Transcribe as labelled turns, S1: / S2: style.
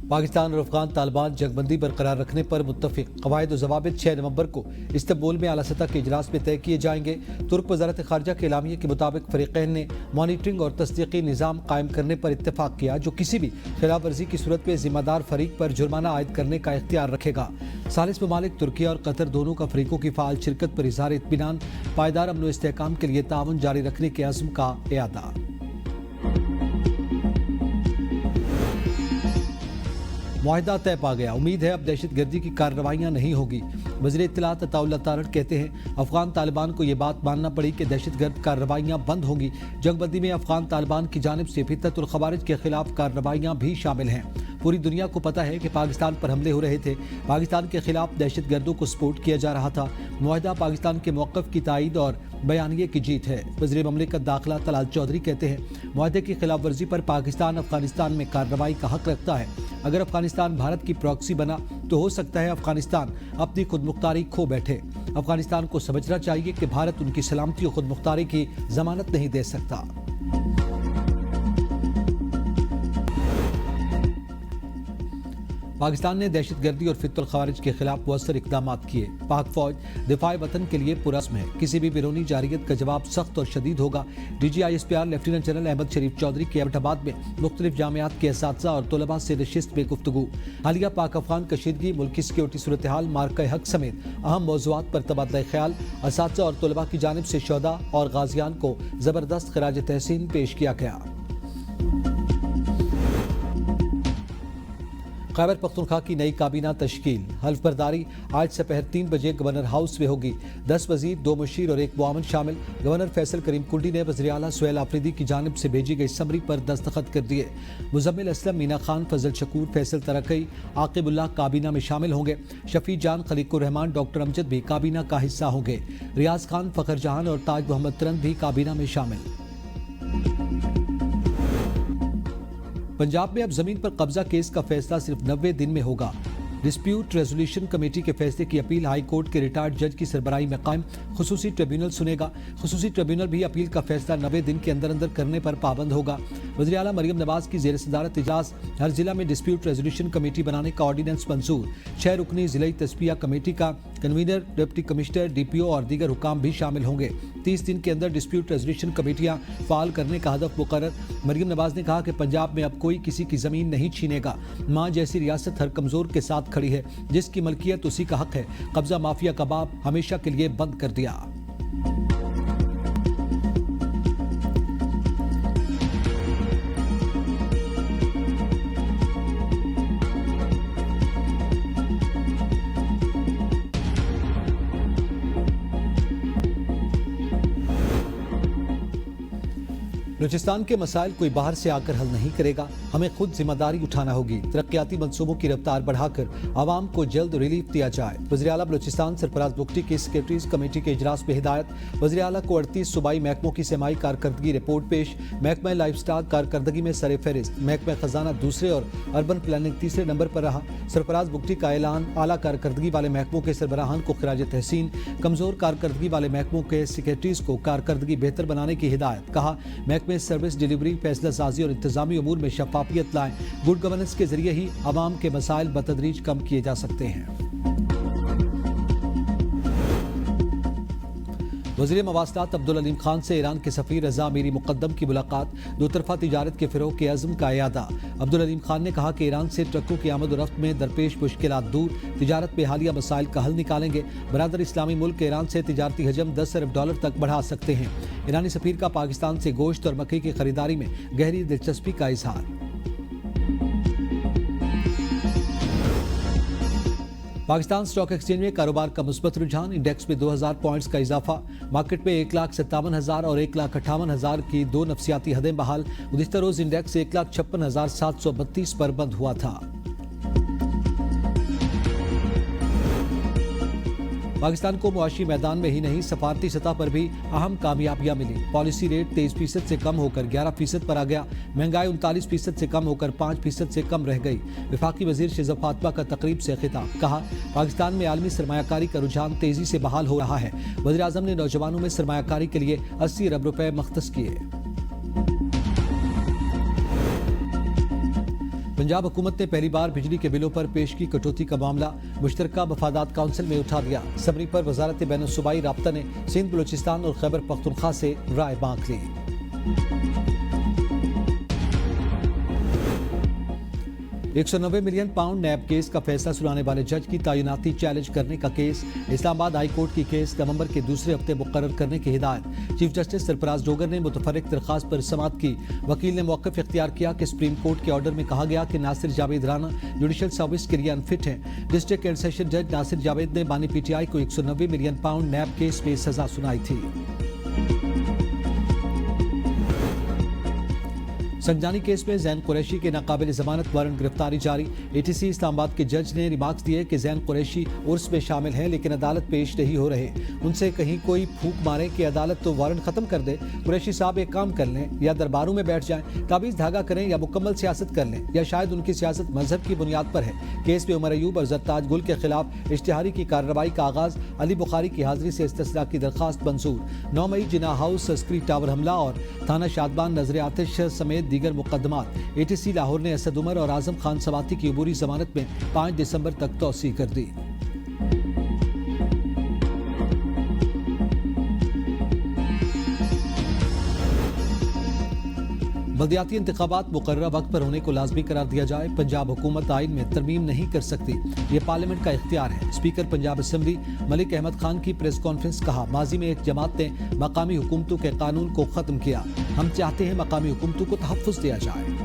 S1: पाकिस्तान और अफगान तालिबान जंगबंदी बरकरार रखने पर मुत्तफिक। कवायद और ज़वाबित 6 नवंबर को इस्तांबुल में आला सतह के इजलास में तय किए जाएंगे। तुर्क वज़ारत ख़ारिजा के एलामिये के मुताबिक फ़रीक़ैन ने मॉनिटरिंग और तस्दीक़ी निज़ाम कायम करने पर इत्तफ़ाक़ किया, जो किसी भी खिलाफ वर्जी की सूरत में ज़िम्मेदार फ़रीक पर जुर्माना आयद करने का इख्तियार रखेगा। सालिस ममालिक तुर्किया और कतर दोनों का फ़रीक़ों की फ़ाल शिरकत पर इज़हार इत्मीनान, पायदार अमन व इस्तेहकाम के लिए ताउन जारी रखने के अज़्म का इआदा। मुआहिदा तय पा गया, उम्मीद है अब दहशत गर्दी की कार्रवाइयाँ नहीं होगी। वज़ीर इत्तलात अताउल्लाह तारड़ कहते हैं अफगान तालिबान को ये बात मानना पड़ी कि दहशत गर्द कार्रवाइयाँ बंद होंगी। जंगबंदी में अफगान तालिबान की जानिब से फितरतुल ख़वारिज के खिलाफ कार्रवाइयाँ भी शामिल हैं। पूरी दुनिया को पता है कि पाकिस्तान पर हमले हो रहे थे, पाकिस्तान के खिलाफ दहशत गर्दों को सपोर्ट किया जा रहा था। मुआहिदा पाकिस्तान के मौक़िफ़ की तायीद और बयानिए की जीत है। वज़ीर ममलिकत दाखिला तलाल चौधरी कहते हैं मुआहिदे की खिलाफ वर्जी पर पाकिस्तान अफगानिस्तान में कार्रवाई का हक रखता है। अगर अफगानिस्तान भारत की प्रॉक्सी बना तो हो सकता है अफगानिस्तान अपनी खुदमुख्तारी खो बैठे। अफगानिस्तान को समझना चाहिए कि भारत उनकी सलामती और खुदमुख्तारी की जमानत नहीं दे सकता। पाकिस्तान ने दहशत गर्दी और फितरतुल ख़वारिज के खिलाफ मुअस्सर इक़दाम किए। पाक फौज दिफाए वतन के लिए पुरअज़्म है। किसी भी बैरूनी जारियत का जवाब सख्त और शदीद होगा। DGISPR लेफ्टिनेंट जनरल अहमद शरीफ चौधरी के एबटाबाद में मुख्तलिफ जामियात के असातिज़ा और तलबा से नशिस्त में गुफ्तगू। हालिया पाक अफगान कशीदगी, मुल्की सिक्योरिटी सूरत हाल, मार्का हक समेत अहम मौज़ूआत पर तबादला ख्याल। असातिज़ा और तलबा की जानिब से शोहदा और गाज़ियान को ज़बरदस्त खिराज तहसीन पेश किया गया। खैबर पख्तूनख्वा की नई काबीना तश्कील। हल्फ बर्दारी आज दोपहर 3 बजे गवर्नर हाउस में होगी। 10 वज़ीर, 2 मुशीर और 1 मुआविन शामिल। गवर्नर फैसल करीम कुंडी ने वज़ीर आला सुहेल आफरीदी की जानिब से भेजी गई समरी पर दस्तखत कर दिए। मुज़म्मिल असलम, मीना खान, फजल शकूर, फैसल तरक़ई, आकिबुल्लाह काबीना में शामिल होंगे। शफी जान, खलीकुर रहमान, डॉक्टर अमजद भी काबीना का हिस्सा होंगे। रियाज खान, फ़खर जहान और ताज मोहम्मद तरन भी काबीना में शामिल। पंजाब में अब जमीन पर कब्जा केस का फैसला सिर्फ 90 दिन में होगा। डिस्प्यूट रेजोल्यूशन कमेटी के फैसले की अपील हाई कोर्ट के रिटायर्ड जज की सरबराही में कायम खुसूसी ट्रिब्यूनल सुनेगा। खुसूसी ट्रिब्यूनल भी अपील का फैसला 90 दिन के अंदर अंदर करने पर पाबंद होगा। वज़ीर आला मरियम नवाज की ज़ेर सदारत इजलास। हर जिला में डिस्प्यूट रेजोल्यूशन कमेटी बनाने का ऑर्डिनेंस मंजूर। 6 रुकनी ज़िलाई तस्बिया कमेटी का कन्वीनर, डिप्टी कमिश्नर, DPO और दीगर हुकाम भी शामिल होंगे। 30 दिन के अंदर डिस्प्यूट रेजोल्यूशन कमेटियाँ फ़ाल करने का हदफ मुकर्रर। मरियम नवाज ने कहा कि पंजाब में अब कोई किसी की ज़मीन नहीं छीनेगा। माँ जैसी रियासत हर कमज़ोर के साथ खड़ी है, जिसकी मलकियत उसी का हक है। कब्जा माफिया का बाब हमेशा के लिए बंद कर दिया। बलूचिस्तान के मसाइल कोई बाहर से आकर हल नहीं करेगा, हमें खुद जिम्मेदारी उठाना होगी। तरक्याती मंसूबों की रफ्तार बढ़ाकर आवाम को जल्द रिलीफ दिया जाए। वज़ीर आला बलूचिस्तान सरफराज बुगटी की सेक्रेटरीज कमेटी के इजलास में हिदायत। वज़ीर आला को 38 सूबाई महकमों की सेमाई कारकर्दगी रिपोर्ट पेश। महकमा लाइफ स्टॉक कारकर्दगी में सर फहरिस्त। महकमा खजाना दूसरे और अर्बन प्लानिंग तीसरे नंबर पर रहा। सरफराज बुगटी का ऐलान। आला कारकर्दगी वाले महकमों के सरबराहान को खिराज तहसीन। कमजोर कारकर्दगी वाले महकमों के सेक्रेटरीज को कारकर्दगी बेहतर बनाने की हिदायत। कहा महकमे सर्विस डिलीवरी, फैसला साजी और इंतजामी अमूर में शफाफियत लाएं। गुड गवर्नेंस के जरिए ही अवाम के मसाइल बतदरीज कम किए जा सकते हैं। वज़ीर मवासलात अब्दुल अलीम खान से ईरान के सफ़ीर रज़ा अमीरी मुक़द्दम की मुलाकात। दो तरफ़ा तिजारत के फ़रोग़ के अज़्म का इआदा। अब्दुल अलीम खान ने कहा कि ईरान से ट्रकों की आमद और रफ्त में दरपेश मुश्किलात दूर, तिजारत में हालिया मसाइल का हल निकालेंगे। बरादर इस्लामी मुल्क ईरान से तिजारती हजम $10 अरब तक बढ़ा सकते हैं। ईरानी सफ़ीर का पाकिस्तान से गोश्त और मक्की की खरीदारी में गहरी दिलचस्पी का इजहार। पाकिस्तान स्टॉक एक्सचेंज में कारोबार का मुस्बत रुझान। इंडेक्स में 2000 पॉइंट्स का इजाफा। मार्केट में 1,57,000 और 1,58,000 की 2 नफ्सियाती हदें बहाल। गुज़िश्ता रोज़ इंडेक्स 1,56,732 पर बंद हुआ था। पाकिस्तान को मुआशी मैदान में ही नहीं सफारती सतह पर भी अहम कामयाबियां मिली। पॉलिसी रेट 23% से कम होकर 11% पर आ गया। महंगाई 39% से कम होकर 5% से कम रह गई। वफाकी वजीर शिज़ा फातिमा का तकरीब से खिताब। कहा पाकिस्तान में आलमी सरमायाकारी का रुझान तेजी से बहाल हो रहा है। वज़ीर आज़म ने नौजवानों में सरमायाकारी के लिए 80 अरब रुपए मख्तस किए। पंजाब हुकूमत ने पहली बार बिजली के बिलों पर पेश की कटौती का मामला मुश्तरका मफादात काउंसिल में उठा दिया। सबरी पर वजारत बैन सूबाई राब्ता ने सिंध, बलूचिस्तान और खैबर पख्तूनख्वा से राय मांग ली। 190 मिलियन पाउंड नैब केस का फैसला सुनाने वाले जज की तैनाती चैलेंज करने का केस इस्लामाबाद हाई कोर्ट की केस नवंबर के दूसरे हफ्ते मुकर्रर करने की हिदायत। चीफ जस्टिस सरफराज डोगर ने मुतफर्रिक दरखास्त पर समाअत की। वकील ने मौक़िफ़ इख्तियार किया कि सुप्रीम कोर्ट के ऑर्डर में कहा गया कि नासिर जावेद राना जुडिशल सर्विस के लिए अनफिट हैं। डिस्ट्रिक्ट एंड सेशन जज नासिर जावेद ने बानी पीटीआई को 190 मिलियन पाउंड नैब केस में सजा सुनाई थी। संजानी केस में जैन कुरैशी के नाकाबिल जमानत वारंट गिरफ्तारी जारी। एटीसी इस्लामाबाद के जज ने रिमार्क्स दिए कि जैन कुरैशी उर्स में शामिल हैं लेकिन अदालत पेश नहीं हो रहे। उनसे कहीं कोई फूंक मारे कि अदालत तो वारंट खत्म कर दे। कुरैशी साहब एक काम कर लें, या दरबारों में बैठ जाएं, ताबीज़ धागा करें, या मुकम्मल सियासत कर लें, या शायद उनकी सियासत मजहब की बुनियाद पर है। केस में उमर अयूब और जरताज गुल के खिलाफ इश्तिहारी की कार्रवाई का आगाज। अली बुखारी की हाजिरी से इस्तिस्ना की दरखास्त मंजूर। 9 मई जिना हाउस स्क्री टावर हमला और थाना शादबान नजर आतिश समेत दीगर मुकदमात। एटीसी लाहौर ने असद उमर और आजम खान सवाती की अबूरी जमानत में 5 दिसंबर तक तौसी कर दी। बल्दियाती इंतखाबात मुकर्रर वक्त पर होने को लाजमी करार दिया जाए। पंजाब हुकूमत आइन में तरमीम नहीं कर सकती, ये पार्लियामेंट का इख्तियार है। स्पीकर पंजाब असम्बली मलिक अहमद खान की प्रेस कॉन्फ्रेंस। कहा, माजी में एक जमात ने मकामी हुकूमतों के कानून को ख़त्म किया। हम चाहते हैं मकामी हुकूमतों को तहफ़्फ़ुज़ दिया जाए।